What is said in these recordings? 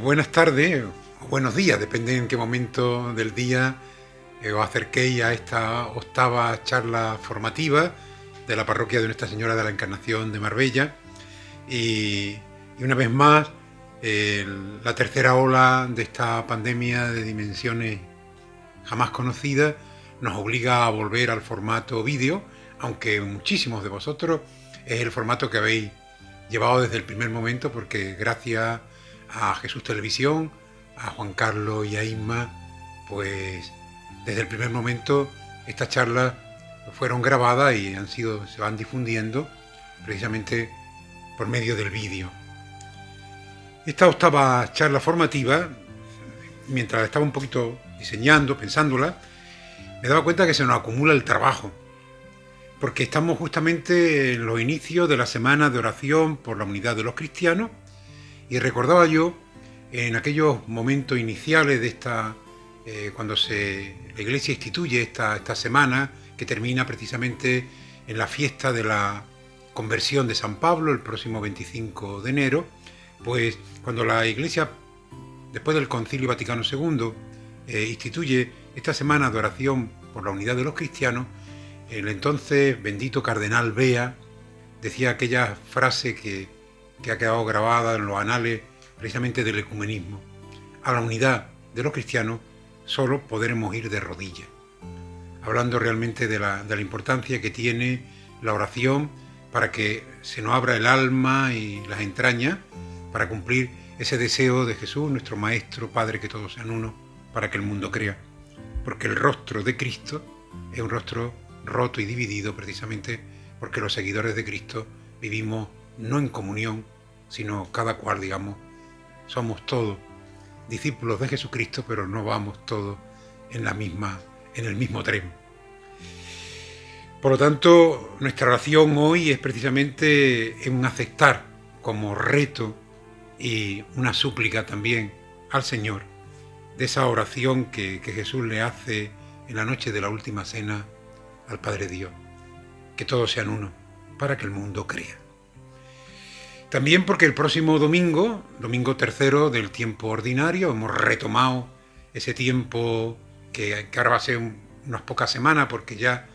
Buenas tardes o buenos días, depende en qué momento del día os acerquéis a esta octava charla formativa de la parroquia de Nuestra Señora de la Encarnación de Marbella. Y una vez más, la tercera ola de esta pandemia de dimensiones jamás conocidas nos obliga a volver al formato vídeo, aunque muchísimos de vosotros es el formato que habéis llevado desde el primer momento, porque gracias a Jesús Televisión, a Juan Carlos y a Isma, pues desde el primer momento estas charlas fueron grabadas y se van difundiendo precisamente por medio del vídeo. Esta octava charla formativa, mientras estaba un poquito diseñando, pensándola, me daba cuenta que se nos acumula el trabajo, porque estamos justamente en los inicios de la semana de oración por la unidad de los cristianos, y recordaba yo en aquellos momentos iniciales de cuando la Iglesia instituye esta semana, que termina precisamente en la fiesta de la conversión de San Pablo, el próximo 25 de enero, pues cuando la Iglesia, después del Concilio Vaticano II, instituye esta semana de oración por la unidad de los cristianos, el entonces bendito cardenal Bea decía aquella frase que ha quedado grabada en los anales precisamente del ecumenismo: a la unidad de los cristianos solo podremos ir de rodillas, hablando realmente de la importancia que tiene la oración para que se nos abra el alma y las entrañas para cumplir ese deseo de Jesús, nuestro Maestro, Padre, que todos sean uno, para que el mundo crea. Porque el rostro de Cristo es un rostro roto y dividido precisamente porque los seguidores de Cristo vivimos no en comunión, sino cada cual, digamos, somos todos discípulos de Jesucristo, pero no vamos todos en el mismo tren. Por lo tanto, nuestra oración hoy es precisamente un aceptar como reto y una súplica también al Señor de esa oración que Jesús le hace en la noche de la última cena al Padre Dios: que todos sean uno, para que el mundo crea. También porque el próximo domingo tercero del tiempo ordinario, hemos retomado ese tiempo que ahora va a ser unas pocas semanas, porque ya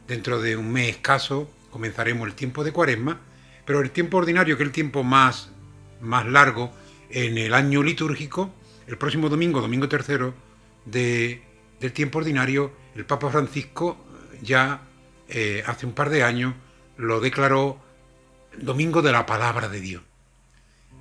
dentro de un mes escaso comenzaremos el tiempo de Cuaresma, pero el tiempo ordinario, que es el tiempo más largo en el año litúrgico, el próximo domingo tercero del tiempo ordinario, el Papa Francisco ya hace un par de años lo declaró Domingo de la Palabra de Dios.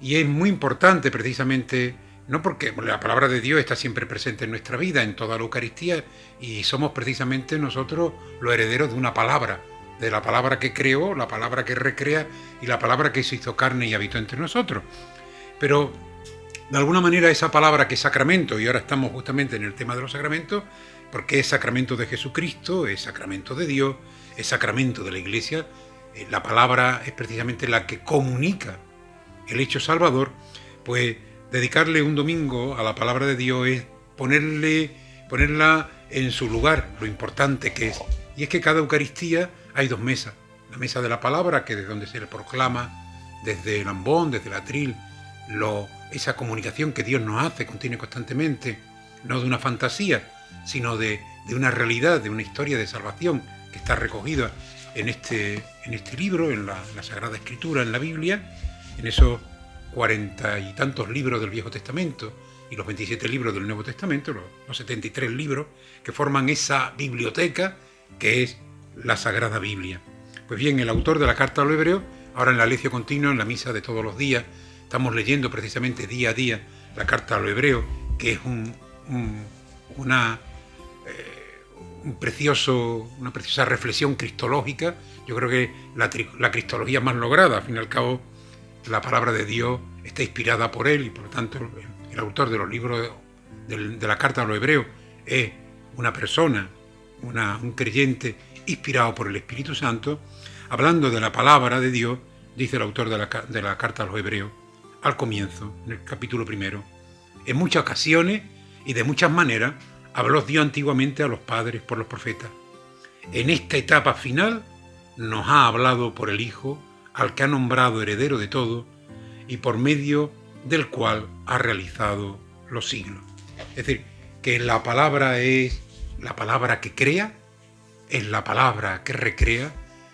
Y es muy importante precisamente, no porque la Palabra de Dios está siempre presente en nuestra vida, en toda la Eucaristía, y somos precisamente nosotros los herederos de una palabra, de la palabra que creó, la palabra que recrea y la palabra que se hizo carne y habitó entre nosotros. Pero de alguna manera esa palabra que es sacramento, y ahora estamos justamente en el tema de los sacramentos, porque es sacramento de Jesucristo, es sacramento de Dios, es sacramento de la Iglesia. La palabra es precisamente la que comunica el hecho salvador. Pues dedicarle un domingo a la palabra de Dios es ponerla en su lugar, lo importante que es. Y es que cada Eucaristía hay dos mesas: la mesa de la palabra, que es donde se le proclama desde el ambón, desde el atril, esa comunicación que Dios nos hace, contiene constantemente, no de una fantasía, sino de una realidad, de una historia de salvación que está recogida en este libro, en la Sagrada Escritura, en la Biblia, en esos 40 y tantos libros del Viejo Testamento y los 27 libros del Nuevo Testamento, los 73 libros que forman esa biblioteca que es la Sagrada Biblia. Pues bien, el autor de la Carta a los Hebreos, ahora en la lección continua, en la misa de todos los días, estamos leyendo precisamente día a día la Carta a los Hebreos, que es una preciosa reflexión cristológica. Yo creo que la cristología más lograda. Al fin y al cabo, la palabra de Dios está inspirada por él, y por lo tanto el autor de los libros de la Carta a los Hebreos es una persona, un creyente inspirado por el Espíritu Santo. Hablando de la palabra de Dios, dice el autor de la Carta a los Hebreos al comienzo, en el capítulo 1: en muchas ocasiones y de muchas maneras habló Dios antiguamente a los padres por los profetas. En esta etapa final nos ha hablado por el Hijo, al que ha nombrado heredero de todo, y por medio del cual ha realizado los siglos. Es decir, que la palabra es la palabra que crea, es la palabra que recrea,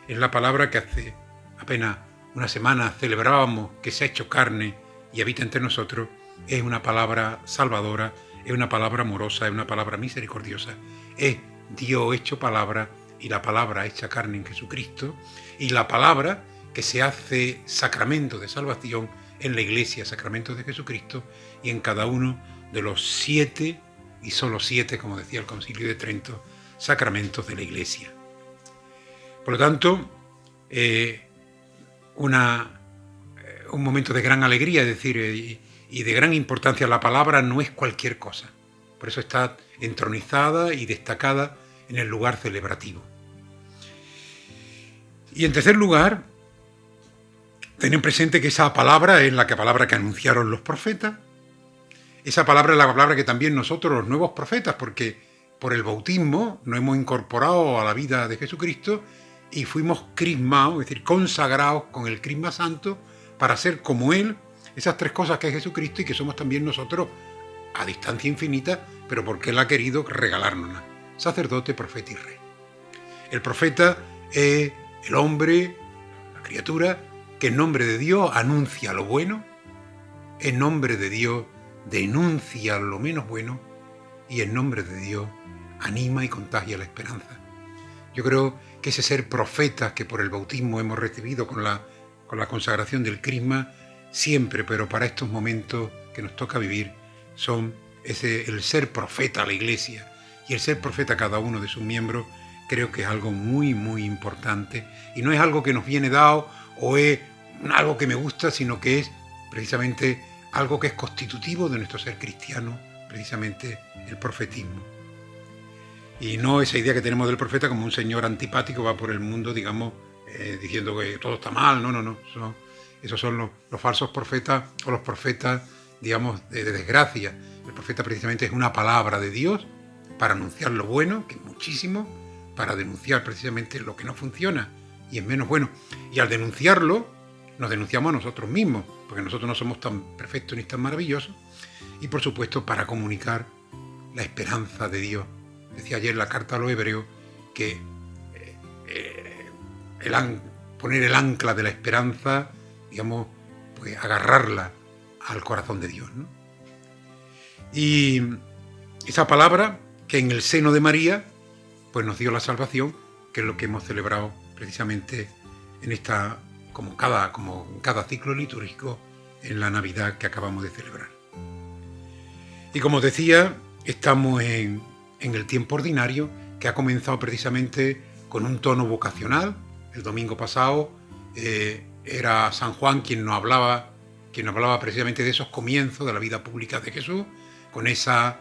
es la palabra que hace apenas una semana celebrábamos que se ha hecho carne y habita entre nosotros. Es una palabra salvadora, es una palabra amorosa, es una palabra misericordiosa, es Dios hecho palabra y la palabra hecha carne en Jesucristo y la palabra que se hace sacramento de salvación en la Iglesia, sacramento de Jesucristo y en cada uno de los 7, y solo 7, como decía el Concilio de Trento, sacramentos de la Iglesia. Por lo tanto, un momento de gran alegría, es decir, y de gran importancia. La palabra no es cualquier cosa, por eso está entronizada y destacada en el lugar celebrativo. Y en tercer lugar, tened presente que esa palabra es la palabra que anunciaron los profetas. Esa palabra es la palabra que también nosotros, los nuevos profetas, porque por el bautismo nos hemos incorporado a la vida de Jesucristo y fuimos crismados, es decir, consagrados con el crisma santo para ser como Él, esas tres cosas que es Jesucristo y que somos también nosotros a distancia infinita, pero porque Él ha querido regalárnosla. Sacerdote, profeta y rey. El profeta es el hombre, la criatura, que en nombre de Dios anuncia lo bueno, en nombre de Dios denuncia lo menos bueno y en nombre de Dios anima y contagia la esperanza. Yo creo que ese ser profeta que por el bautismo hemos recibido con la consagración del crisma, siempre, pero para estos momentos que nos toca vivir, son el ser profeta a la Iglesia y el ser profeta a cada uno de sus miembros. Creo que es algo muy, muy importante y no es algo que nos viene dado o es algo que me gusta, sino que es precisamente algo que es constitutivo de nuestro ser cristiano, precisamente el profetismo. Y no esa idea que tenemos del profeta como un señor antipático va por el mundo, digamos, diciendo que todo está mal. No. Esos son los falsos profetas o los profetas, digamos, de desgracia. El profeta precisamente es una palabra de Dios para anunciar lo bueno, que es muchísimo, para denunciar precisamente lo que no funciona y es menos bueno. Y al denunciarlo, nos denunciamos a nosotros mismos, porque nosotros no somos tan perfectos ni tan maravillosos, y por supuesto para comunicar la esperanza de Dios. Decía ayer la carta a los Hebreos que poner el ancla de la esperanza, digamos, pues agarrarla al corazón de Dios, ¿no? Y esa palabra que en el seno de María pues nos dio la salvación, que es lo que hemos celebrado precisamente en esta, como en cada ciclo litúrgico, en la Navidad que acabamos de celebrar. Y como decía, estamos en el tiempo ordinario, que ha comenzado precisamente con un tono vocacional. El domingo pasado era San Juan quien nos hablaba precisamente de esos comienzos de la vida pública de Jesús, con ese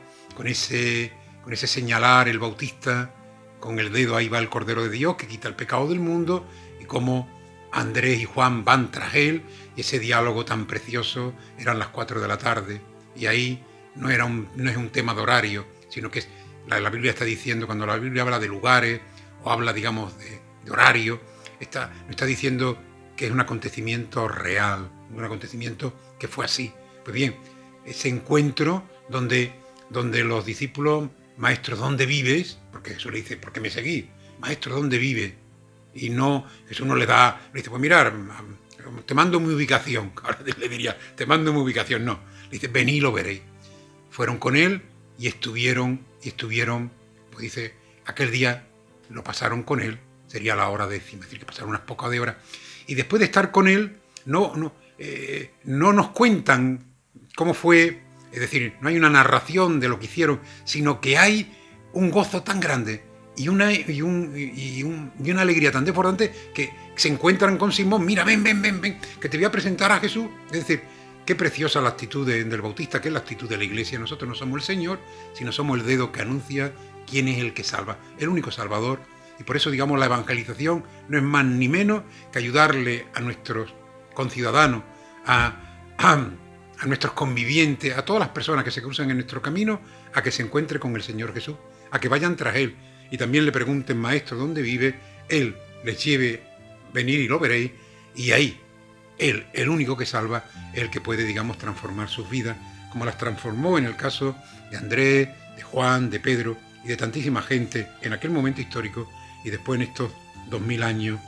señalar el Bautista, con el dedo ahí va el Cordero de Dios que quita el pecado del mundo, y cómo Andrés y Juan van tras él, y ese diálogo tan precioso. Eran las 4 de la tarde, y ahí no es un tema de horario, sino que la Biblia está diciendo, cuando la Biblia habla de lugares, o habla, digamos, de horario, no está diciendo que es un acontecimiento real, un acontecimiento que fue así. Pues bien, ese encuentro donde los discípulos, maestro, ¿dónde vives? Porque Jesús le dice, ¿por qué me seguís? Maestro, ¿dónde vives? Y no, Jesús no le dice, pues mirar, te mando mi ubicación. Ahora le diría, te mando mi ubicación. No, le dice, venid y lo veréis. Fueron con él y estuvieron, pues dice, aquel día lo pasaron con él, sería la hora décima, es decir, que pasaron unas pocas de horas. Y después de estar con él, no nos cuentan cómo fue, es decir, no hay una narración de lo que hicieron, sino que hay un gozo tan grande y una alegría tan desbordante que se encuentran con Simón. Mira, ven, que te voy a presentar a Jesús. Es decir, qué preciosa la actitud del Bautista, que es la actitud de la Iglesia. Nosotros no somos el Señor, sino somos el dedo que anuncia quién es el que salva, el único Salvador. Y por eso, digamos, la evangelización no es más ni menos que ayudarle a nuestros conciudadanos, a nuestros convivientes, a todas las personas que se cruzan en nuestro camino, a que se encuentre con el Señor Jesús, a que vayan tras Él y también le pregunten, maestro, ¿dónde vive? Él les lleve, venir y lo veréis, y ahí Él, el único que salva, el que puede, digamos, transformar sus vidas, como las transformó en el caso de Andrés, de Juan, de Pedro y de tantísima gente en aquel momento histórico y después en estos 2000 años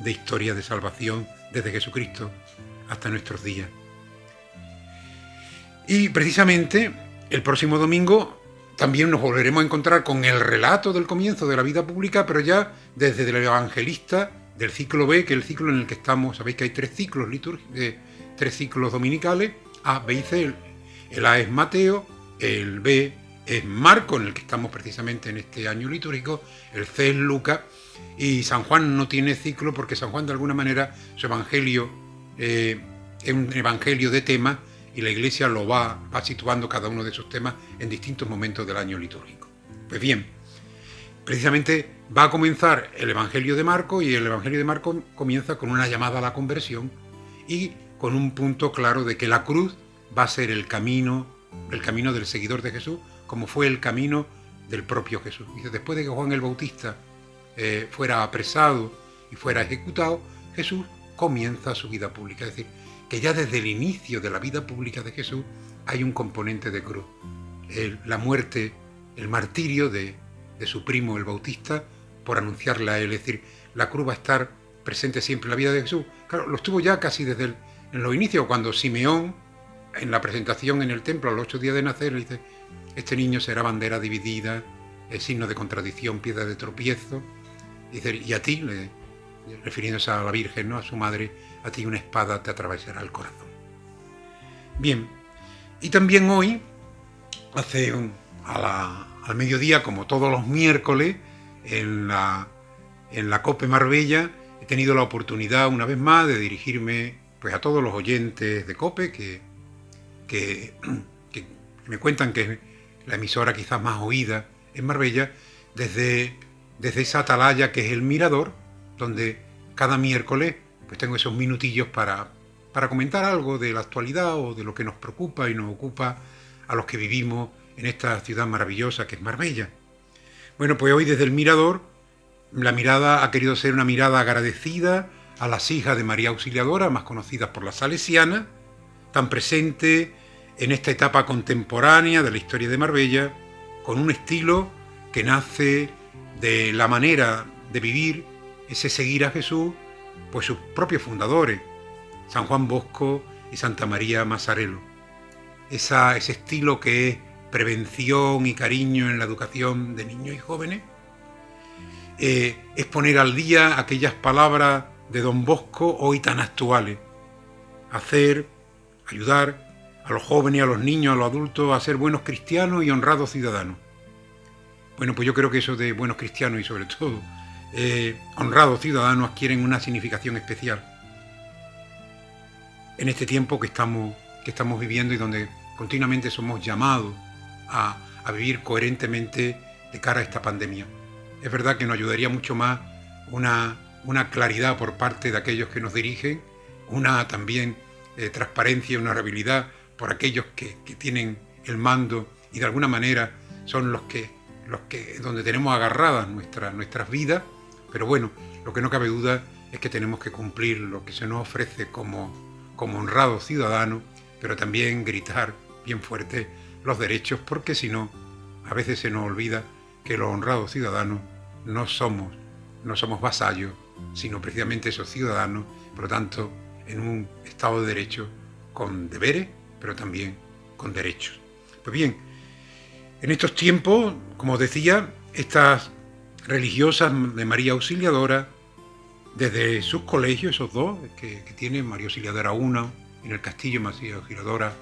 de historia de salvación desde Jesucristo hasta nuestros días. Y precisamente el próximo domingo también nos volveremos a encontrar con el relato del comienzo de la vida pública, pero ya desde el evangelista del ciclo B, que es el ciclo en el que estamos. Sabéis que hay 3 ciclos litúrgicos, 3 ciclos dominicales, A, B y C. El A es Mateo, el B es Marcos, en el que estamos precisamente en este año litúrgico, el C es Lucas, y San Juan no tiene ciclo porque San Juan de alguna manera su evangelio es un evangelio de temas y la Iglesia lo va situando cada uno de esos temas en distintos momentos del año litúrgico. Pues bien, precisamente va a comenzar el Evangelio de Marcos y el Evangelio de Marcos comienza con una llamada a la conversión y con un punto claro de que la cruz va a ser el camino del seguidor de Jesús, como fue el camino del propio Jesús. Dice, después de que Juan el Bautista fuera apresado y fuera ejecutado, Jesús comienza su vida pública. Es decir, que ya desde el inicio de la vida pública de Jesús hay un componente de cruz. La muerte, el martirio de su primo el Bautista por anunciarle a él. Es decir, la cruz va a estar presente siempre en la vida de Jesús. Claro, lo estuvo ya casi desde en los inicios, cuando Simeón, en la presentación en el templo a los 8 días de nacer, le dice, este niño será bandera dividida, es signo de contradicción, piedra de tropiezo. Dice, y a ti, refiriéndose a la Virgen, ¿no?, a su madre, a ti una espada te atravesará el corazón. Bien, y también hoy, al mediodía, como todos los miércoles, en la COPE Marbella, he tenido la oportunidad una vez más de dirigirme pues a todos los oyentes de COPE que me cuentan que es la emisora quizás más oída en Marbella, desde esa atalaya que es el Mirador, donde cada miércoles pues tengo esos minutillos para comentar algo de la actualidad o de lo que nos preocupa y nos ocupa a los que vivimos en esta ciudad maravillosa que es Marbella. Bueno, pues hoy desde el Mirador, la mirada ha querido ser una mirada agradecida a las hijas de María Auxiliadora, más conocidas por las salesianas, tan presente en esta etapa contemporánea de la historia de Marbella, con un estilo que nace de la manera de vivir, ese seguir a Jesús, pues sus propios fundadores, San Juan Bosco y Santa María Massarello. Ese estilo que es prevención y cariño en la educación de niños y jóvenes, es poner al día aquellas palabras de Don Bosco hoy tan actuales, ayudar a los jóvenes, a los niños, a los adultos a ser buenos cristianos y honrados ciudadanos. Bueno, pues yo creo que eso de buenos cristianos y sobre todo honrados ciudadanos adquieren una significación especial en este tiempo que estamos viviendo y donde continuamente somos llamados a vivir coherentemente de cara a esta pandemia. Es verdad que nos ayudaría mucho más una claridad por parte de aquellos que nos dirigen, una también transparencia y una habilidad por aquellos que tienen el mando y de alguna manera son los que donde tenemos agarradas nuestras vidas. Pero bueno, lo que no cabe duda es que tenemos que cumplir lo que se nos ofrece como honrados ciudadanos, pero también gritar bien fuerte los derechos, porque si no, a veces se nos olvida que los honrados ciudadanos no somos vasallos, sino precisamente esos ciudadanos, por lo tanto, en un Estado de Derecho con deberes, pero también con derechos. Pues bien, en estos tiempos, como os decía, estas religiosas de María Auxiliadora, desde sus colegios, esos dos que tienen, María Auxiliadora 1 en el Castillo, María Auxiliadora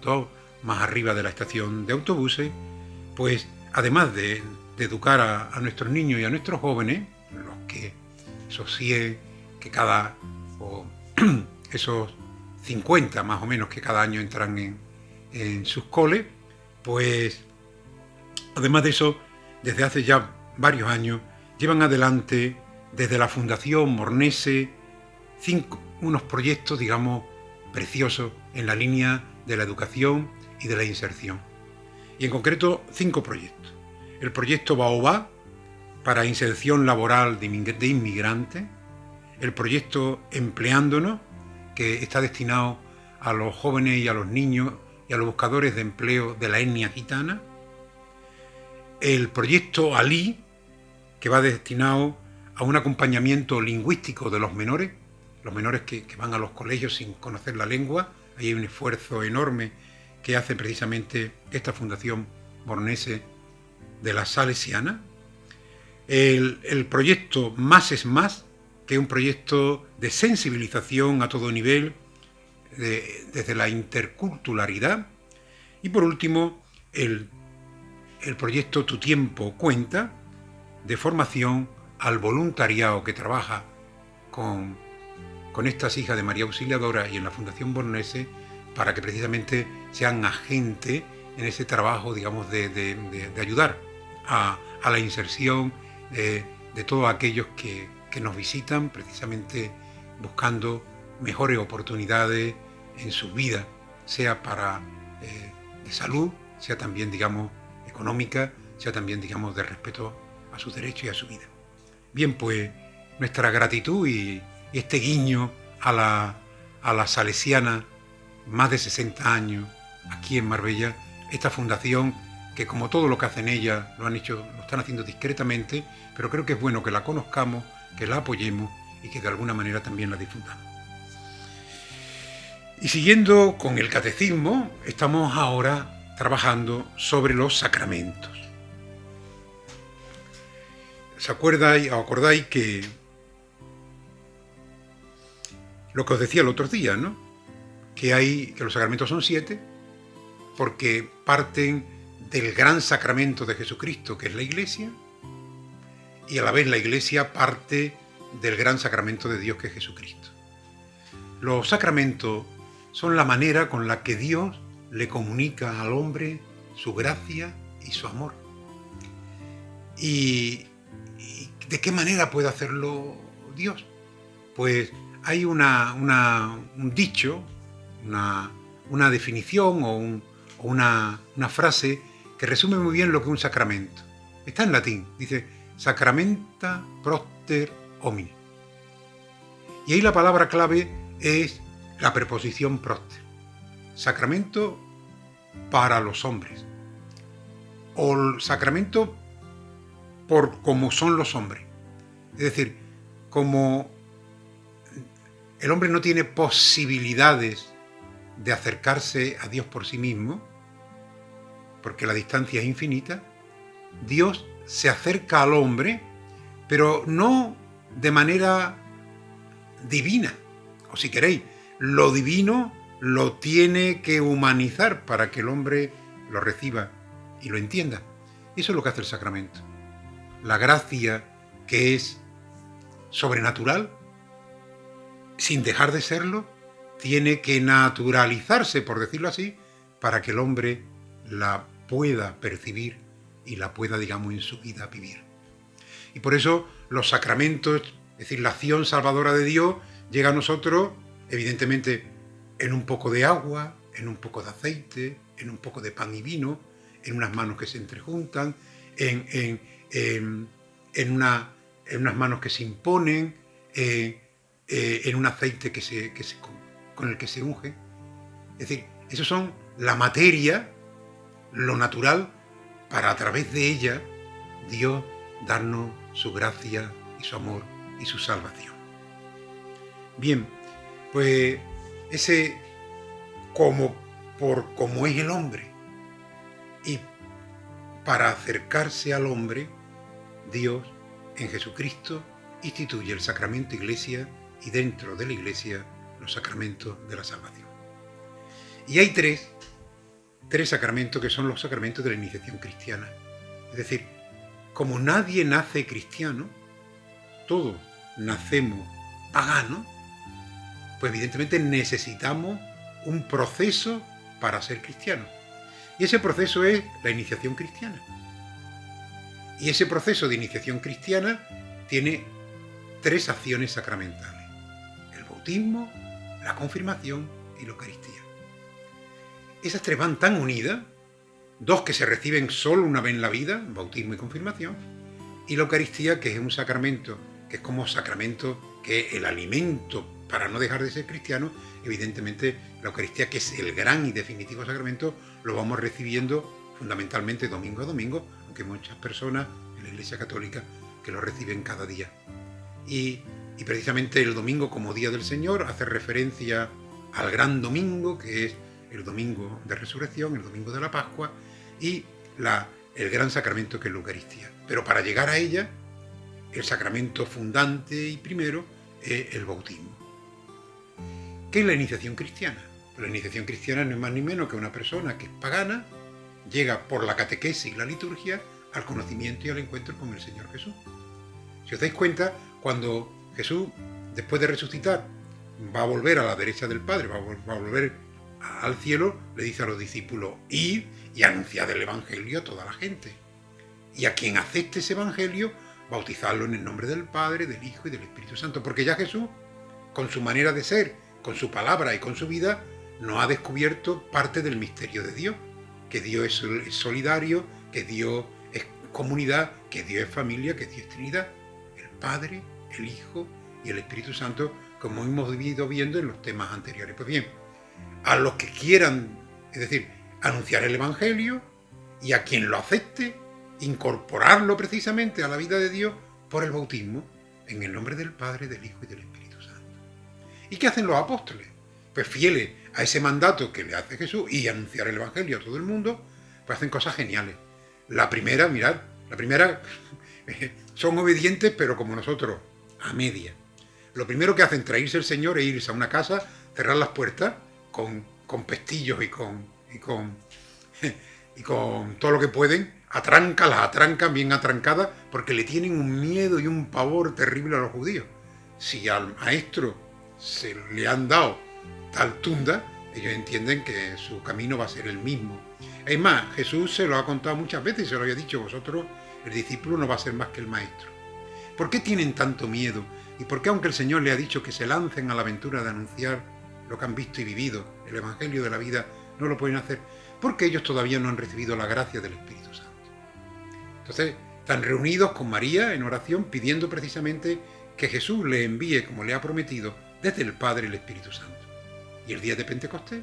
2 más arriba de la estación de autobuses, pues además de educar a nuestros niños y a nuestros jóvenes, esos 100 que esos 50 más o menos que cada año entran en sus coles, pues además de eso, desde hace ya varios años, llevan adelante desde la Fundación Mornese unos proyectos, digamos, preciosos en la línea de la educación y de la inserción. Y en concreto 5 proyectos. El proyecto Baobab para inserción laboral de inmigrantes, el proyecto Empleándonos, que está destinado a los jóvenes y a los niños y a los buscadores de empleo de la etnia gitana. El proyecto Ali, que va destinado a un acompañamiento lingüístico de los menores que van a los colegios sin conocer la lengua. Ahí hay un esfuerzo enorme que hace precisamente esta Fundación Bornese de la Salesiana. El proyecto Más es Más, que es un proyecto de sensibilización a todo nivel, desde la interculturalidad. Y por último, el proyecto Tu Tiempo Cuenta, de formación al voluntariado que trabaja con estas hijas de María Auxiliadora y en la Fundación Bornese, para que precisamente sean agentes en ese trabajo, digamos, de ayudar a la inserción de todos aquellos que nos visitan, precisamente buscando mejores oportunidades en su vida, sea para de salud, sea también, digamos, económica, sea también, digamos, de respeto a sus derechos y a su vida. Bien, pues nuestra gratitud y este guiño a la salesiana, más de 60 años aquí en Marbella, esta fundación que, como todo lo que hacen ellas, lo están haciendo discretamente, pero creo que es bueno que la conozcamos, que la apoyemos y que de alguna manera también la difundamos. Y siguiendo con el catecismo, estamos ahora trabajando sobre los sacramentos. ¿Os acordáis que lo que os decía el otro día, ¿no? Que los sacramentos son 7, porque parten del gran sacramento de Jesucristo, que es la Iglesia, y a la vez la Iglesia parte del gran sacramento de Dios, que es Jesucristo. Los sacramentos son la manera con la que Dios le comunica al hombre su gracia y su amor. ¿Y de qué manera puede hacerlo Dios? Pues hay un dicho, una definición o una frase que resume muy bien lo que es un sacramento. Está en latín, dice sacramenta propter homini. Y ahí la palabra clave es la preposición propter. Sacramento para los hombres. O sacramento por como son los hombres. Es decir, como el hombre no tiene posibilidades de acercarse a Dios por sí mismo, porque la distancia es infinita, Dios se acerca al hombre, pero no de manera divina. O si queréis, lo divino lo tiene que humanizar para que el hombre lo reciba y lo entienda. Eso es lo que hace el sacramento. La gracia, que es sobrenatural, sin dejar de serlo, tiene que naturalizarse, por decirlo así, para que el hombre la pueda percibir y la pueda, digamos, en su vida vivir. Y por eso los sacramentos, es decir, la acción salvadora de Dios, llega a nosotros, evidentemente, en un poco de agua, en un poco de aceite, en un poco de pan y vino, en unas manos que se entrejuntan, en unas manos que se imponen, en un aceite con el que se unge. Es decir, eso son la materia, lo natural, para a través de ella Dios darnos su gracia y su amor y su salvación. Bien, pues ese como es el hombre, y para acercarse al hombre, Dios en Jesucristo instituye el sacramento Iglesia y dentro de la Iglesia los sacramentos de la salvación. Y hay tres sacramentos que son los sacramentos de la iniciación cristiana. Es decir, como nadie nace cristiano, todos nacemos paganos, pues evidentemente necesitamos un proceso para ser cristianos. Y ese proceso es la iniciación cristiana. Y ese proceso de iniciación cristiana tiene 3 acciones sacramentales: el bautismo, la confirmación y la Eucaristía. Esas 3 van tan unidas, 2 que se reciben solo una vez en la vida, bautismo y confirmación, y la Eucaristía, que es un sacramento, que es como sacramento, que es el alimento para no dejar de ser cristianos, evidentemente la Eucaristía, que es el gran y definitivo sacramento, lo vamos recibiendo fundamentalmente domingo a domingo, aunque hay muchas personas en la Iglesia Católica que lo reciben cada día. Y precisamente el domingo como Día del Señor hace referencia al gran domingo, que es el domingo de resurrección, el domingo de la Pascua, y el gran sacramento que es la Eucaristía. Pero para llegar a ella, el sacramento fundante y primero es el bautismo. ¿Qué es la iniciación cristiana? La iniciación cristiana no es más ni menos que una persona que es pagana, llega por la catequesis y la liturgia al conocimiento y al encuentro con el Señor Jesús. Si os dais cuenta, cuando Jesús, después de resucitar, va a volver a la derecha del Padre, va a volver al cielo, le dice a los discípulos: id y anunciad el Evangelio a toda la gente. Y a quien acepte ese Evangelio, bautizarlo en el nombre del Padre, del Hijo y del Espíritu Santo. Porque ya Jesús, con su manera de ser, con su palabra y con su vida, nos ha descubierto parte del misterio de Dios. Que Dios es solidario, que Dios es comunidad, que Dios es familia, que Dios es Trinidad. El Padre, el Hijo y el Espíritu Santo, como hemos ido viendo en los temas anteriores. Pues bien, a los que quieran, es decir, anunciar el Evangelio, y a quien lo acepte, incorporarlo precisamente a la vida de Dios por el bautismo, en el nombre del Padre, del Hijo y del Espíritu Santo. ¿Y qué hacen los apóstoles? Pues fieles a ese mandato que le hace Jesús y anunciar el Evangelio a todo el mundo, pues hacen cosas geniales. La primera, mirad, son obedientes, pero como nosotros, a media. Lo primero que hacen tras irse el Señor es irse a una casa, cerrar las puertas con pestillos y con todo lo que pueden, las atrancan bien atrancadas, porque le tienen un miedo y un pavor terrible a los judíos. Si al maestro se le han dado tal tunda, ellos entienden que su camino va a ser el mismo. Es más, Jesús se lo ha contado muchas veces y se lo había dicho: vosotros, el discípulo no va a ser más que el maestro. ¿Por qué tienen tanto miedo? ¿Y por qué, aunque el Señor le ha dicho que se lancen a la aventura de anunciar lo que han visto y vivido, el Evangelio de la vida, no lo pueden hacer? Porque ellos todavía no han recibido la gracia del Espíritu Santo. Entonces, están reunidos con María en oración, pidiendo precisamente que Jesús le envíe, como le ha prometido, desde el Padre el Espíritu Santo. Y el día de Pentecostés,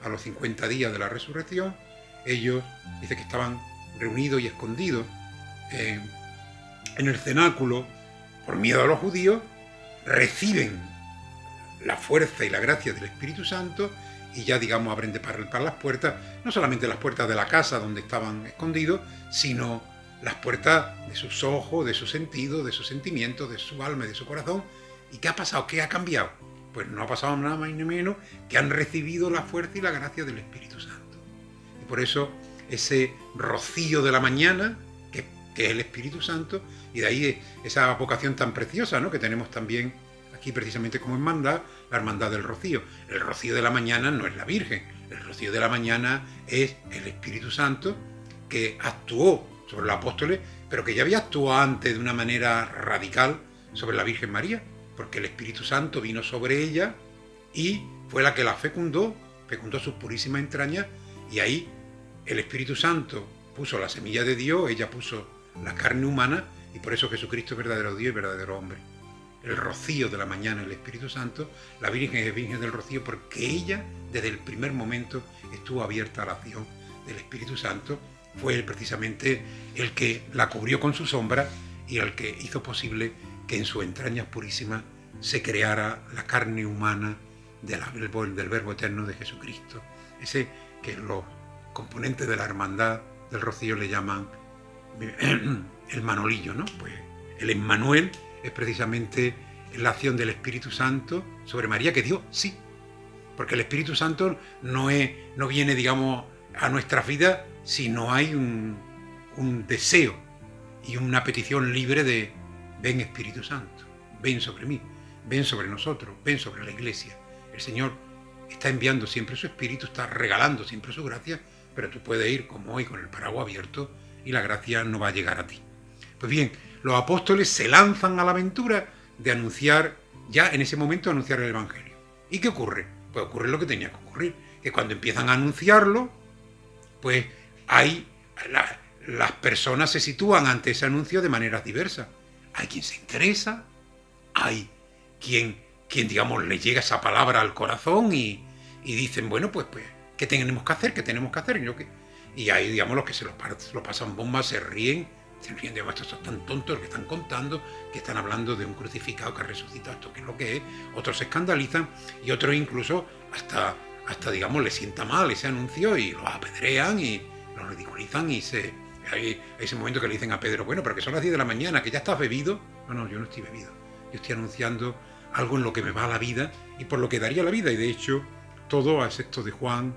a los 50 días de la resurrección, ellos, dice que estaban reunidos y escondidos en el cenáculo, por miedo a los judíos, reciben la fuerza y la gracia del Espíritu Santo y ya, digamos, abren de par en par las puertas, no solamente las puertas de la casa donde estaban escondidos, sino las puertas de sus ojos, de sus sentidos, de sus sentimientos, de su alma y de su corazón. ¿Y qué ha pasado? ¿Qué ha cambiado? Pues no ha pasado nada más ni menos que han recibido la fuerza y la gracia del Espíritu Santo. Y por eso ese rocío de la mañana, que es el Espíritu Santo, y de ahí esa vocación tan preciosa, ¿no?, que tenemos también aquí precisamente como hermandad, la hermandad del rocío. El rocío de la mañana no es la Virgen, el rocío de la mañana es el Espíritu Santo, que actuó sobre los apóstoles, pero que ya había actuado antes de una manera radical sobre la Virgen María, porque el Espíritu Santo vino sobre ella y fue la que la fecundó sus purísimas entrañas, y ahí el Espíritu Santo puso la semilla de Dios, ella puso la carne humana, y por eso Jesucristo es verdadero Dios y verdadero hombre. El rocío de la mañana, el Espíritu Santo, la Virgen es Virgen del Rocío, porque ella desde el primer momento estuvo abierta a la acción del Espíritu Santo. Fue él precisamente el que la cubrió con su sombra y el que hizo posible que en sus entrañas purísimas se creara la carne humana del Verbo eterno de Jesucristo. Ese que los componentes de la hermandad del Rocío le llaman el manolillo, ¿no? Pues el Emmanuel es precisamente la acción del Espíritu Santo sobre María, que Dios sí, porque el Espíritu Santo no viene, digamos, a nuestras vidas si no hay un deseo y una petición libre de: ven Espíritu Santo, ven sobre mí, ven sobre nosotros, ven sobre la Iglesia. El Señor está enviando siempre su Espíritu, está regalando siempre su gracia, pero tú puedes ir como hoy con el paraguas abierto y la gracia no va a llegar a ti. Pues bien, los apóstoles se lanzan a la aventura de anunciar, ya en ese momento anunciar el Evangelio. ¿Y qué ocurre? Pues ocurre lo que tenía que ocurrir, que cuando empiezan a anunciarlo, pues las personas se sitúan ante ese anuncio de maneras diversas. Hay quien se interesa, hay quien quien, digamos, le llega esa palabra al corazón y dicen, bueno, pues, ¿qué tenemos que hacer? ¿Qué tenemos que hacer? Y ahí, digamos, los que se lo pasan bomba se ríen de estos son tan tontos que están contando, que están hablando de un crucificado que ha resucitado, esto qué es lo que es. Otros se escandalizan y otros incluso hasta digamos, les sienta mal ese anuncio y los apedrean y los ridiculizan y hay ese momento que le dicen a Pedro, bueno, pero que son las 10 de la mañana, que ya estás bebido. No, yo no estoy bebido. Yo estoy anunciando algo en lo que me va la vida y por lo que daría la vida. Y de hecho, todo, a excepto de Juan,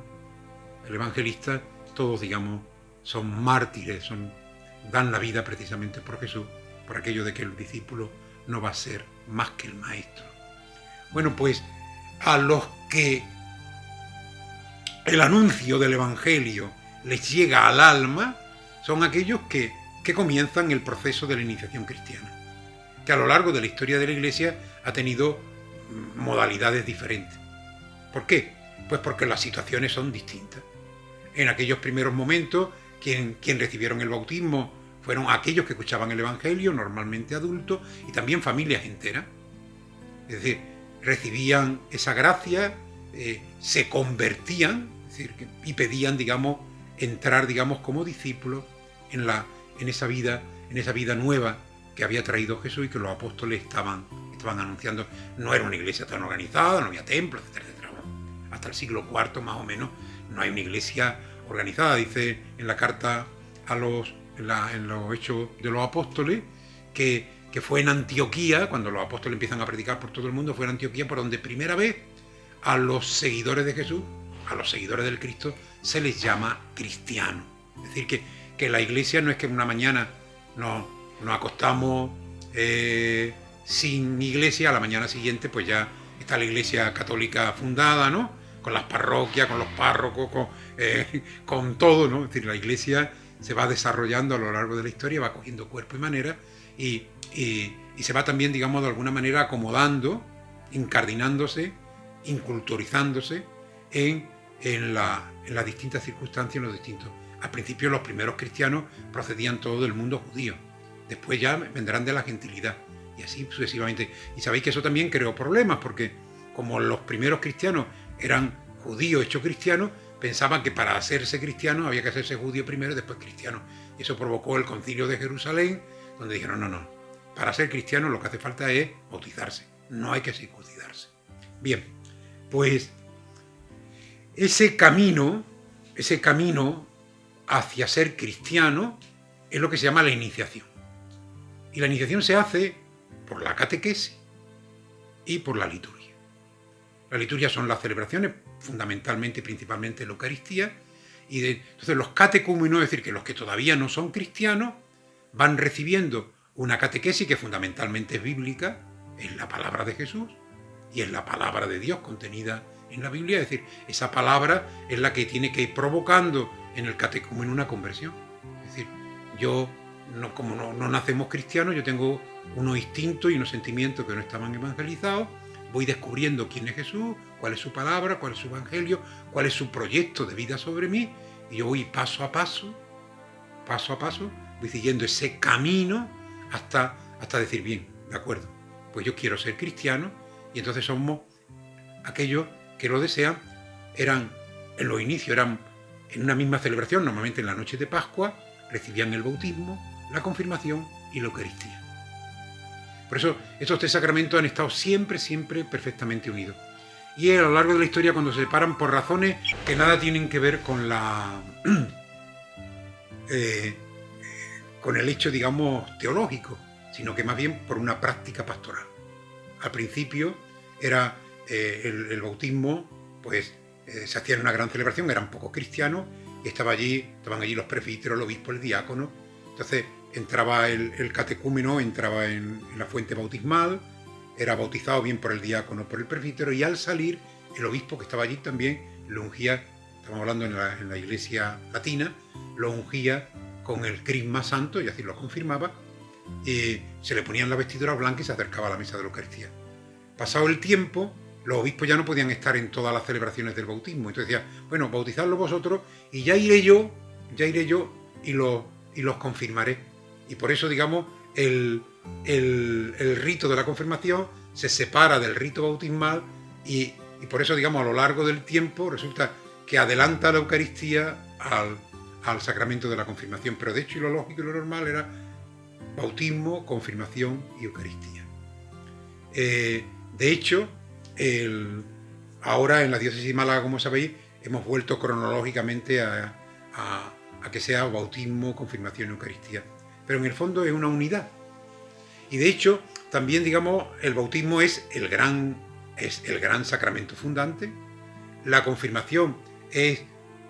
el evangelista, todos, digamos, son mártires, dan la vida precisamente por Jesús, por aquello de que el discípulo no va a ser más que el maestro. Bueno, pues a los que el anuncio del Evangelio les llega al alma son aquellos que comienzan el proceso de la iniciación cristiana, que a lo largo de la historia de la Iglesia ha tenido modalidades diferentes. ¿Por qué? Pues porque las situaciones son distintas. En aquellos primeros momentos, quien recibieron el bautismo fueron aquellos que escuchaban el Evangelio, normalmente adultos, y también familias enteras. Es decir, recibían esa gracia, se convertían, es decir, y pedían, digamos, entrar, digamos, como discípulos en esa vida nueva que había traído Jesús y que los apóstoles estaban anunciando. No era una iglesia tan organizada, no había templos, etcétera, etcétera. Hasta el siglo IV, más o menos, no hay una iglesia organizada. Dice en la carta en los Hechos de los Apóstoles que fue en Antioquía, cuando los apóstoles empiezan a predicar por todo el mundo, fue en Antioquía por donde primera vez a los seguidores de Jesús, a los seguidores del Cristo, se les llama cristianos. Es decir, que la iglesia no es que una mañana nos acostamos sin iglesia, a la mañana siguiente pues ya está la iglesia católica fundada, ¿no? Con las parroquias, con los párrocos, con todo, ¿no? Es decir, la iglesia se va desarrollando a lo largo de la historia, va cogiendo cuerpo y manera y se va también, digamos, de alguna manera acomodando, incardinándose, inculturizándose en las distintas circunstancias, en los distintos. Al principio los primeros cristianos procedían todos del mundo judío, después ya vendrán de la gentilidad y así sucesivamente. Y sabéis que eso también creó problemas porque como los primeros cristianos eran judíos hechos cristianos, pensaban que para hacerse cristiano había que hacerse judío primero y después cristiano. Y eso provocó el Concilio de Jerusalén, donde dijeron, no, para ser cristiano lo que hace falta es bautizarse, no hay que circuncidarse. Bien, pues ese camino hacia ser cristiano es lo que se llama la iniciación. Y la iniciación se hace por la catequesis y por la liturgia. La liturgia son las celebraciones, fundamentalmente y principalmente la Eucaristía, y entonces los catecúmenos, es decir, que los que todavía no son cristianos, van recibiendo una catequesis que fundamentalmente es bíblica, es la palabra de Jesús y es la palabra de Dios contenida en la Biblia, es decir, esa palabra es la que tiene que ir provocando en el catecúmeno una conversión. Es decir, yo, como no nacemos cristianos, yo tengo unos instintos y unos sentimientos que no estaban evangelizados, voy descubriendo quién es Jesús, cuál es su palabra, cuál es su evangelio, cuál es su proyecto de vida sobre mí, y yo voy paso a paso, voy siguiendo ese camino hasta decir, bien, de acuerdo, pues yo quiero ser cristiano, y entonces somos aquellos que lo desean. En los inicios eran en una misma celebración, normalmente en la noche de Pascua, recibían el bautismo, la confirmación y la Eucaristía. Por eso estos tres sacramentos han estado siempre perfectamente unidos. Y a lo largo de la historia, cuando se separan por razones que nada tienen que ver con con el hecho, digamos, teológico, sino que más bien por una práctica pastoral. Al principio era el bautismo, pues se hacía en una gran celebración, eran pocos cristianos, y estaban allí los presbíteros, el obispo, el diácono. Entonces entraba el catecúmeno, entraba en la fuente bautismal, era bautizado bien por el diácono, por el presbítero, y al salir el obispo que estaba allí también lo ungía, estamos hablando en la iglesia latina, lo ungía con el crisma santo y así lo confirmaba, y se le ponían la vestidura blanca y se acercaba a la mesa de la Eucaristía. Pasado el tiempo, los obispos ya no podían estar en todas las celebraciones del bautismo, entonces decía, bueno, bautizadlo vosotros y ya iré yo y los confirmaré. Y por eso, digamos, el rito de la confirmación se separa del rito bautismal y por eso, digamos, a lo largo del tiempo resulta que adelanta la Eucaristía al sacramento de la confirmación. Pero de hecho, y lo lógico y lo normal era bautismo, confirmación y Eucaristía. De hecho, ahora en la diócesis de Málaga, como sabéis, hemos vuelto cronológicamente a que sea bautismo, confirmación y Eucaristía. Pero en el fondo es una unidad. Y de hecho, también, digamos, el bautismo es el gran sacramento fundante. La confirmación es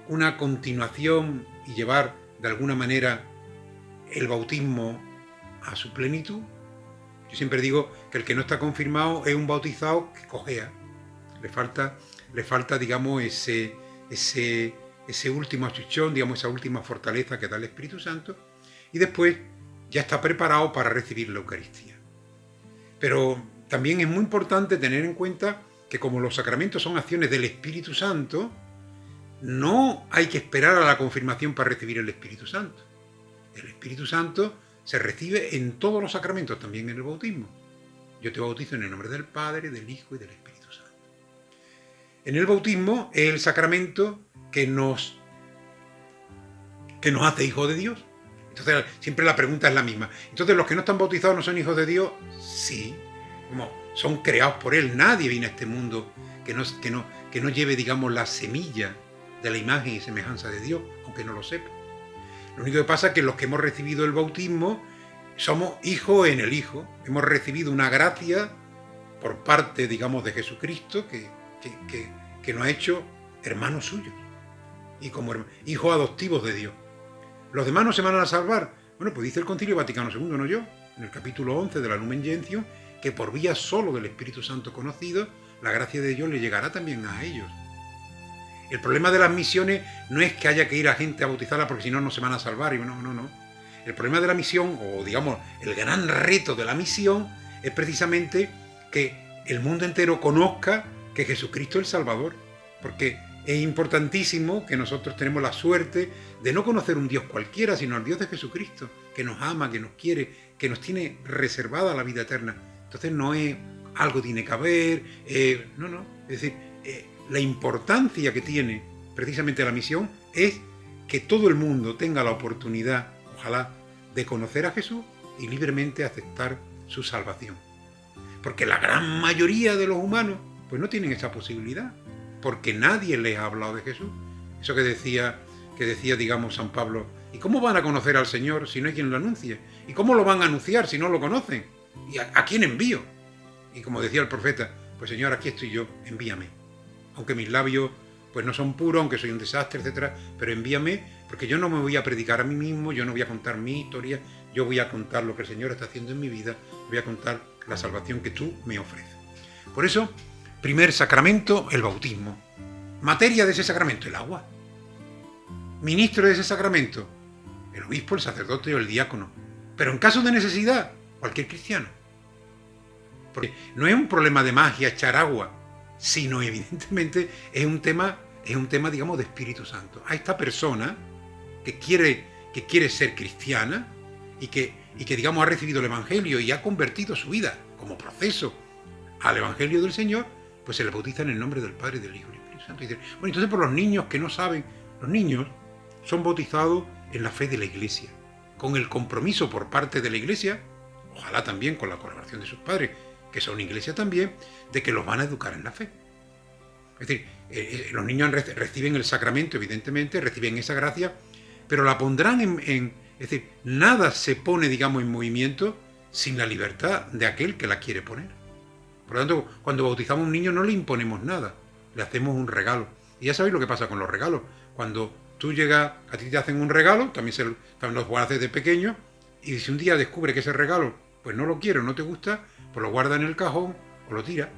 una continuación y llevar de alguna manera el bautismo a su plenitud. Yo siempre digo que el que no está confirmado es un bautizado que cojea. Le falta, digamos, ese último achuchón, digamos, esa última fortaleza que da el Espíritu Santo, y después ya está preparado para recibir la Eucaristía. Pero también es muy importante tener en cuenta que como los sacramentos son acciones del Espíritu Santo, no hay que esperar a la confirmación para recibir el Espíritu Santo. El Espíritu Santo se recibe en todos los sacramentos, también en el bautismo. Yo te bautizo en el nombre del Padre, del Hijo y del Espíritu Santo. En el bautismo es el sacramento que nos hace hijos de Dios. Entonces siempre la pregunta es la misma. Entonces, ¿los que no están bautizados no son hijos de Dios? Sí, como son creados por Él. Nadie viene a este mundo que no lleve, digamos, la semilla de la imagen y semejanza de Dios, aunque no lo sepa. Lo único que pasa es que los que hemos recibido el bautismo somos hijos en el Hijo. Hemos recibido una gracia por parte, digamos, de Jesucristo que nos ha hecho hermanos suyos y como hijos adoptivos de Dios. ¿Los demás no se van a salvar? Bueno, pues dice el Concilio Vaticano II, no yo, en el capítulo 11 de la Lumen Gentium, que por vía solo del Espíritu Santo conocido, la gracia de Dios le llegará también a ellos. El problema de las misiones no es que haya que ir a gente a bautizarla porque si no, no se van a salvar. No. El problema de la misión, o digamos, el gran reto de la misión, es precisamente que el mundo entero conozca que Jesucristo es el Salvador. Porque es importantísimo que nosotros tenemos la suerte de no conocer un Dios cualquiera, sino al Dios de Jesucristo, que nos ama, que nos quiere, que nos tiene reservada la vida eterna. Entonces no es algo tiene que haber, no. Es decir, la importancia que tiene precisamente la misión es que todo el mundo tenga la oportunidad, ojalá, de conocer a Jesús y libremente aceptar su salvación. Porque la gran mayoría de los humanos pues no tienen esa posibilidad, porque nadie les ha hablado de Jesús. Eso que decía, digamos, San Pablo, ¿y cómo van a conocer al Señor si no hay quien lo anuncie? ¿Y cómo lo van a anunciar si no lo conocen? ¿Y a quién envío? Y como decía el profeta, pues Señor, aquí estoy yo, envíame. Aunque mis labios pues no son puros, aunque soy un desastre, etcétera, pero envíame, porque yo no me voy a predicar a mí mismo, yo no voy a contar mi historia, yo voy a contar lo que el Señor está haciendo en mi vida, voy a contar la salvación que tú me ofreces. Por eso, primer sacramento, el bautismo. Materia de ese sacramento, el agua. Ministro de ese sacramento, el obispo, el sacerdote o el diácono. Pero en caso de necesidad, cualquier cristiano. Porque no es un problema de magia echar agua, sino evidentemente es un tema, digamos, de Espíritu Santo. A esta persona que quiere ser cristiana y que, digamos, ha recibido el Evangelio y ha convertido su vida como proceso al Evangelio del Señor, pues se le bautiza en el nombre del Padre, del Hijo y del Espíritu Santo. Y dice, bueno, entonces por los niños que no saben, los niños son bautizados en la fe de la Iglesia, con el compromiso por parte de la Iglesia, ojalá también con la colaboración de sus padres, que son iglesia también, de que los van a educar en la fe. Es decir, los niños reciben el sacramento, evidentemente, reciben esa gracia, pero la pondrán es decir, nada se pone, digamos, en movimiento sin la libertad de aquel que la quiere poner. Por lo tanto, cuando bautizamos a un niño no le imponemos nada, le hacemos un regalo. Y ya sabéis lo que pasa con los regalos. Cuando tú llegas, a ti te hacen un regalo, también los haces de pequeño, y si un día descubre que ese regalo pues no lo quiere o no te gusta, pues lo guarda en el cajón o lo tira.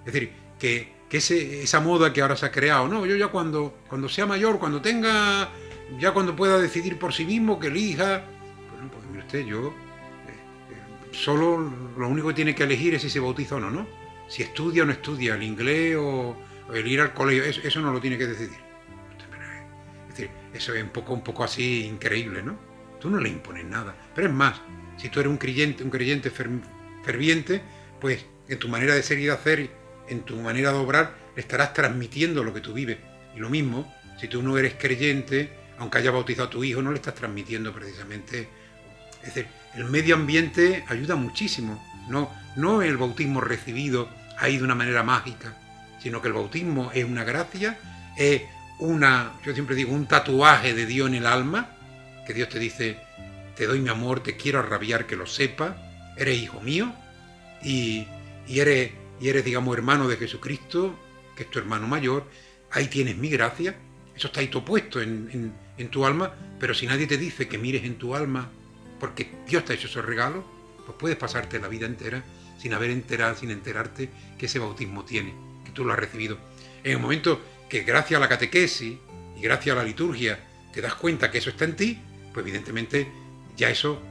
Es decir, que esa moda que ahora se ha creado, no, yo ya cuando sea mayor, cuando tenga, ya cuando pueda decidir por sí mismo, que elija, bueno, pues mire usted, yo solo lo único que tiene que elegir es si se bautiza o no, ¿no? Si estudia o no estudia, el inglés o el ir al colegio, eso no lo tiene que decidir. Es decir, eso es un poco así increíble, ¿no? Tú no le impones nada. Pero es más, si tú eres un creyente ferviente, pues en tu manera de ser y de hacer, en tu manera de obrar, le estarás transmitiendo lo que tú vives. Y lo mismo, si tú no eres creyente, aunque hayas bautizado a tu hijo, no le estás transmitiendo precisamente. Es decir, el medio ambiente ayuda muchísimo. No el bautismo recibido ahí de una manera mágica, sino que el bautismo es una gracia, es yo siempre digo, un tatuaje de Dios en el alma, que Dios te dice, te doy mi amor, te quiero arrabiar, que lo sepas, eres hijo mío y eres, digamos, hermano de Jesucristo, que es tu hermano mayor, ahí tienes mi gracia, eso está ahí todo puesto en tu alma, pero si nadie te dice que mires en tu alma, porque Dios te ha hecho esos regalos, pues puedes pasarte la vida entera sin enterarte que ese bautismo tiene, que tú lo has recibido. En el momento que gracias a la catequesis y gracias a la liturgia te das cuenta que eso está en ti, pues evidentemente ya eso,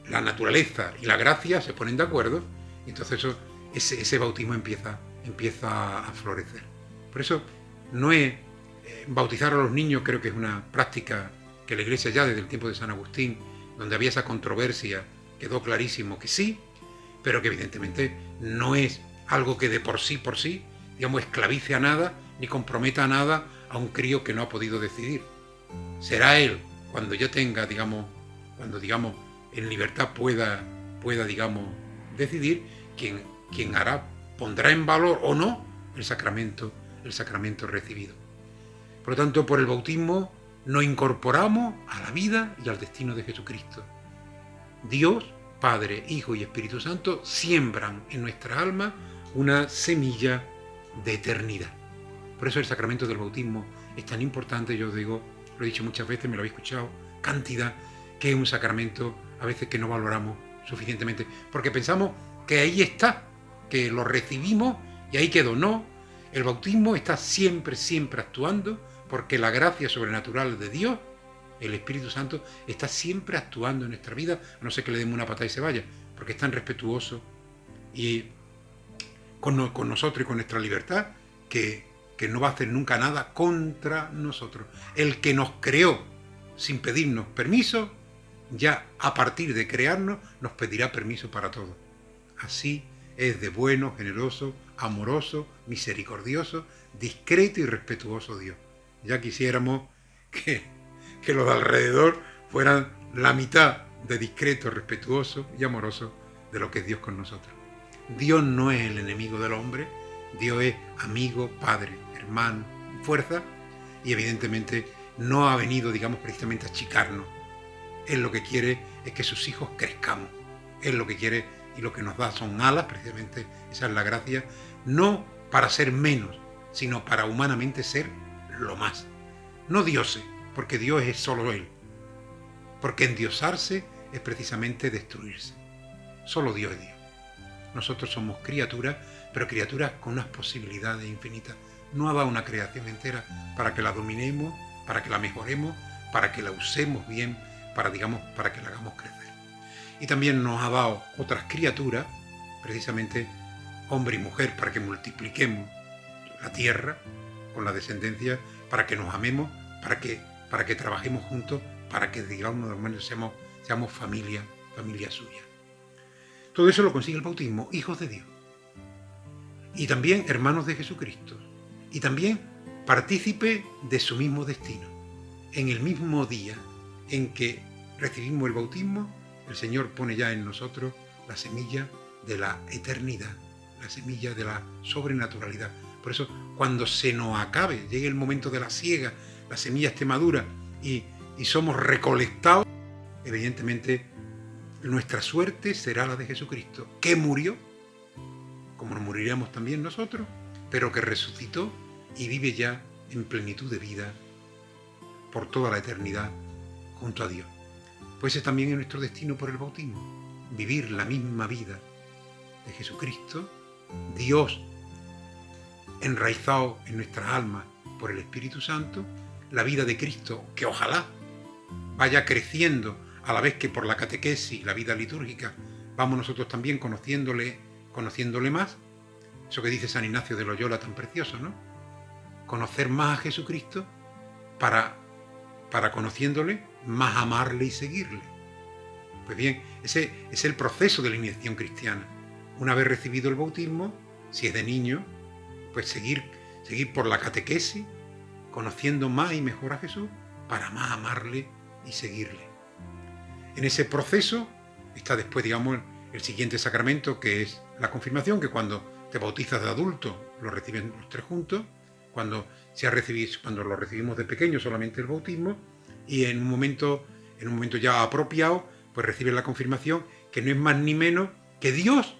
la naturaleza y la gracia se ponen de acuerdo y entonces ese bautismo empieza a florecer. Por eso no es bautizar a los niños, creo que es una práctica que la Iglesia ya desde el tiempo de San Agustín, donde había esa controversia, quedó clarísimo que sí, pero que evidentemente no es algo que de por sí, digamos, esclavice a nada, ni comprometa a nada a un crío que no ha podido decidir. Será él, cuando ya tenga, digamos, en libertad pueda, digamos, decidir, quien pondrá en valor o no el sacramento recibido. Por lo tanto, por el bautismo nos incorporamos a la vida y al destino de Jesucristo. Dios, Padre, Hijo y Espíritu Santo siembran en nuestra alma una semilla de eternidad. Por eso el sacramento del bautismo es tan importante, yo digo, lo he dicho muchas veces, me lo habéis escuchado, cantidad, que es un sacramento a veces que no valoramos suficientemente, porque pensamos que ahí está, que lo recibimos y ahí quedó. No, el bautismo está siempre actuando, porque la gracia sobrenatural de Dios, el Espíritu Santo, está siempre actuando en nuestra vida, a no ser que le demos una patada y se vaya, porque es tan respetuoso y con nosotros y con nuestra libertad que no va a hacer nunca nada contra nosotros. El que nos creó sin pedirnos permiso, ya a partir de crearnos, nos pedirá permiso para todo. Así es de bueno, generoso, amoroso, misericordioso, discreto y respetuoso Dios. Ya quisiéramos que los de alrededor fueran la mitad de discreto, respetuoso y amoroso de lo que es Dios con nosotros. Dios no es el enemigo del hombre, Dios es amigo, padre, hermano, fuerza, y evidentemente no ha venido, digamos, precisamente a achicarnos. Él lo que quiere es que sus hijos crezcamos. Él lo que quiere y lo que nos da son alas, precisamente esa es la gracia, no para ser menos, sino para humanamente ser lo más. No dioses, porque Dios es solo Él. Porque endiosarse es precisamente destruirse. Solo Dios es Dios. Nosotros somos criaturas, pero criaturas con unas posibilidades infinitas. No ha dado una creación entera para que la dominemos, para que la mejoremos, para que la usemos bien, para que la hagamos crecer. Y también nos ha dado otras criaturas, precisamente hombre y mujer, para que multipliquemos la tierra con la descendencia, para que nos amemos, para que trabajemos juntos, para que, digamos, seamos familia suya. Todo eso lo consigue el bautismo, hijos de Dios. Y también hermanos de Jesucristo. Y también partícipe de su mismo destino. En el mismo día en que recibimos el bautismo, el Señor pone ya en nosotros la semilla de la eternidad, la semilla de la sobrenaturalidad. Por eso, cuando se nos acabe, llegue el momento de la siega, la semilla esté madura y somos recolectados, evidentemente nuestra suerte será la de Jesucristo, que murió, como nos moriremos también nosotros, pero que resucitó y vive ya en plenitud de vida por toda la eternidad junto a Dios. Pues ese también es nuestro destino por el bautismo, vivir la misma vida de Jesucristo, Dios enraizado en nuestras almas por el Espíritu Santo, la vida de Cristo, que ojalá vaya creciendo a la vez que por la catequesis, la vida litúrgica, vamos nosotros también conociéndole más. Eso que dice San Ignacio de Loyola tan precioso, ¿no? Conocer más a Jesucristo para para conociéndole, más amarle y seguirle. Pues bien, ese es el proceso de la iniciación cristiana. Una vez recibido el bautismo, si es de niño, pues seguir por la catequesis, conociendo más y mejor a Jesús, para más amarle y seguirle. En ese proceso está después, digamos, el siguiente sacramento, que es la confirmación, que cuando te bautizas de adulto lo reciben los tres juntos, cuando lo recibimos de pequeño solamente el bautismo, y en un momento ya apropiado, pues recibes la confirmación, que no es más ni menos que Dios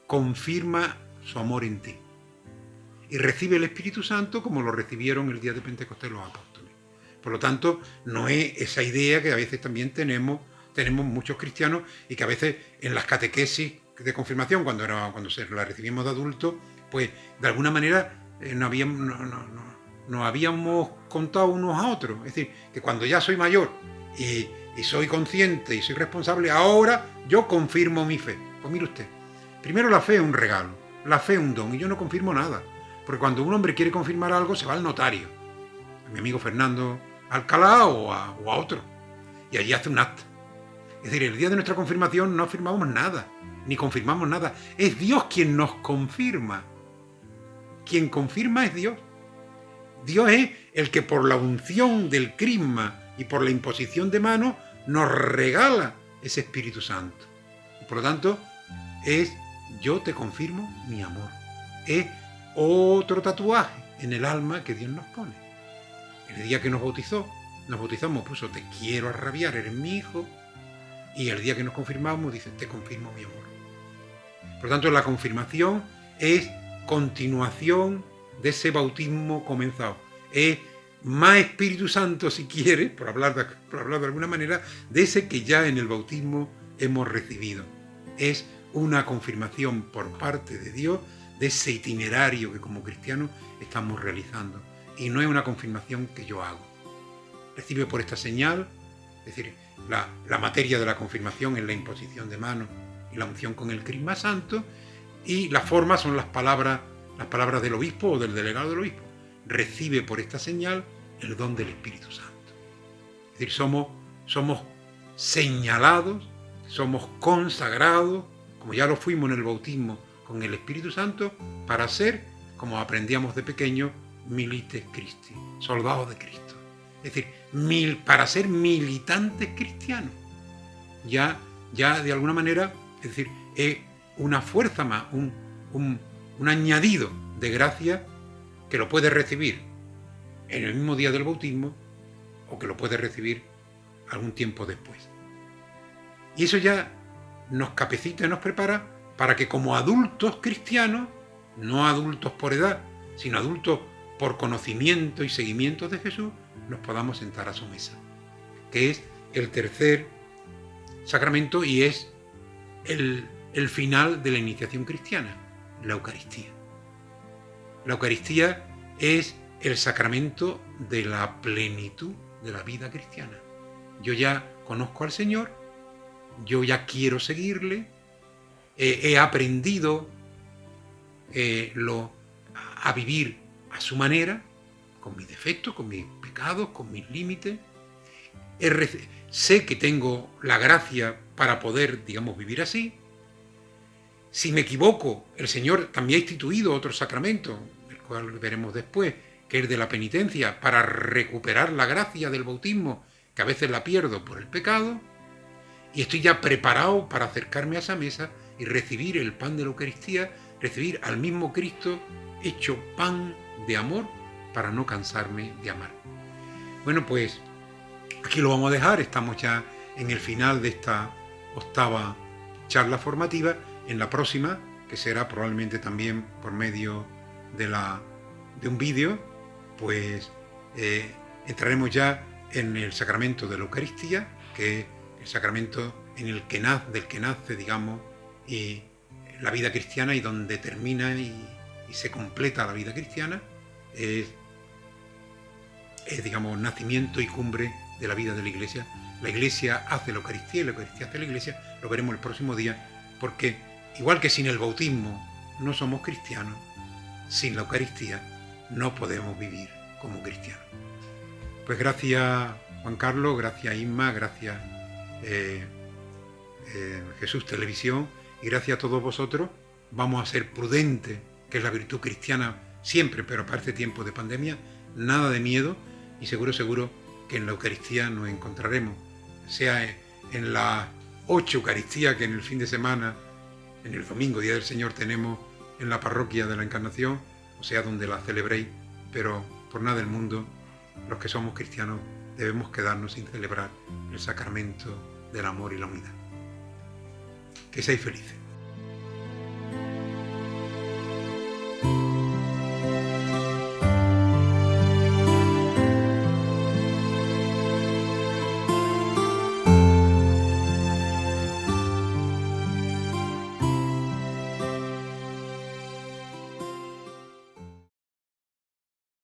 confirma su amor en ti. Y recibe el Espíritu Santo como lo recibieron el día de Pentecostés los apóstoles. Por lo tanto, no es esa idea que a veces también tenemos muchos cristianos, y que a veces en las catequesis de confirmación, cuando la recibimos de adultos, pues de alguna manera nos habíamos contado unos a otros. Es decir, que cuando ya soy mayor y soy consciente y soy responsable, ahora yo confirmo mi fe. Pues mire usted, primero la fe es un regalo, la fe es un don, y yo no confirmo nada. Porque cuando un hombre quiere confirmar algo, se va al notario, a mi amigo Fernando Alcalá o a otro, y allí hace un acta. Es decir, el día de nuestra confirmación no afirmamos nada, ni confirmamos nada. Es Dios quien nos confirma. Quien confirma es Dios. Dios es el que por la unción del crisma y por la imposición de manos nos regala ese Espíritu Santo. Y por lo tanto, yo te confirmo mi amor. Es otro tatuaje en el alma que Dios nos pone. El día que nos bautizamos, puso te quiero arrabiar, eres mi hijo. Y el día que nos confirmamos, dice te confirmo mi amor. Por lo tanto, la confirmación es continuación de ese bautismo comenzado. Es más Espíritu Santo, si quiere, por hablar de alguna manera, de ese que ya en el bautismo hemos recibido. Es una confirmación por parte de Dios de ese itinerario que como cristianos estamos realizando. Y no es una confirmación que yo hago. Recibe por esta señal, es decir, la materia de la confirmación es la imposición de manos y la unción con el crisma santo, y las formas son las palabras del obispo o del delegado del obispo. Recibe por esta señal el don del Espíritu Santo. Es decir, somos señalados, somos consagrados, como ya lo fuimos en el bautismo con el Espíritu Santo, para ser, como aprendíamos de pequeño, milites Christi, soldados de Cristo. Es decir, para ser militantes cristianos. Ya de alguna manera, es decir, es una fuerza más, un añadido de gracia que lo puedes recibir en el mismo día del bautismo o que lo puedes recibir algún tiempo después. Y eso ya nos capacita y nos prepara para que como adultos cristianos, no adultos por edad, sino adultos por conocimiento y seguimiento de Jesús, nos podamos sentar a su mesa, que es el tercer sacramento y es el final de la iniciación cristiana, la Eucaristía. La Eucaristía es el sacramento de la plenitud de la vida cristiana. Yo ya conozco al Señor, yo ya quiero seguirle, he aprendido a vivir a su manera, con mis defectos, con mis pecados, con mis límites. Sé que tengo la gracia para poder, vivir así. Si me equivoco, el Señor también ha instituido otro sacramento, el cual veremos después, que es de la penitencia, para recuperar la gracia del bautismo, que a veces la pierdo por el pecado, y estoy ya preparado para acercarme a esa mesa y recibir el pan de la Eucaristía, recibir al mismo Cristo hecho pan de amor para no cansarme de amar. Bueno, pues aquí lo vamos a dejar, estamos ya en el final de esta octava charla formativa. En la próxima, que será probablemente también por medio de un vídeo, pues entraremos ya en el sacramento de la Eucaristía, que es el sacramento del que nace, y la vida cristiana, y donde termina y se completa la vida cristiana, es nacimiento y cumbre de la vida de la Iglesia. La Iglesia hace la Eucaristía y la Eucaristía hace la Iglesia. Lo veremos el próximo día, porque igual que sin el bautismo no somos cristianos, sin la Eucaristía no podemos vivir como cristianos. Pues gracias, Juan Juan Carlos, gracias Inma, gracias Jesús Televisión y gracias a todos vosotros. Vamos a ser prudentes, que es la virtud cristiana siempre, pero para este tiempo de pandemia, nada de miedo y seguro que en la Eucaristía nos encontraremos, sea en las 8 Eucaristías que en el fin de semana, en el domingo, Día del Señor, tenemos en la parroquia de la Encarnación, o sea, donde la celebréis, pero por nada del mundo, los que somos cristianos debemos quedarnos sin celebrar el sacramento del amor y la unidad. Que seáis felices.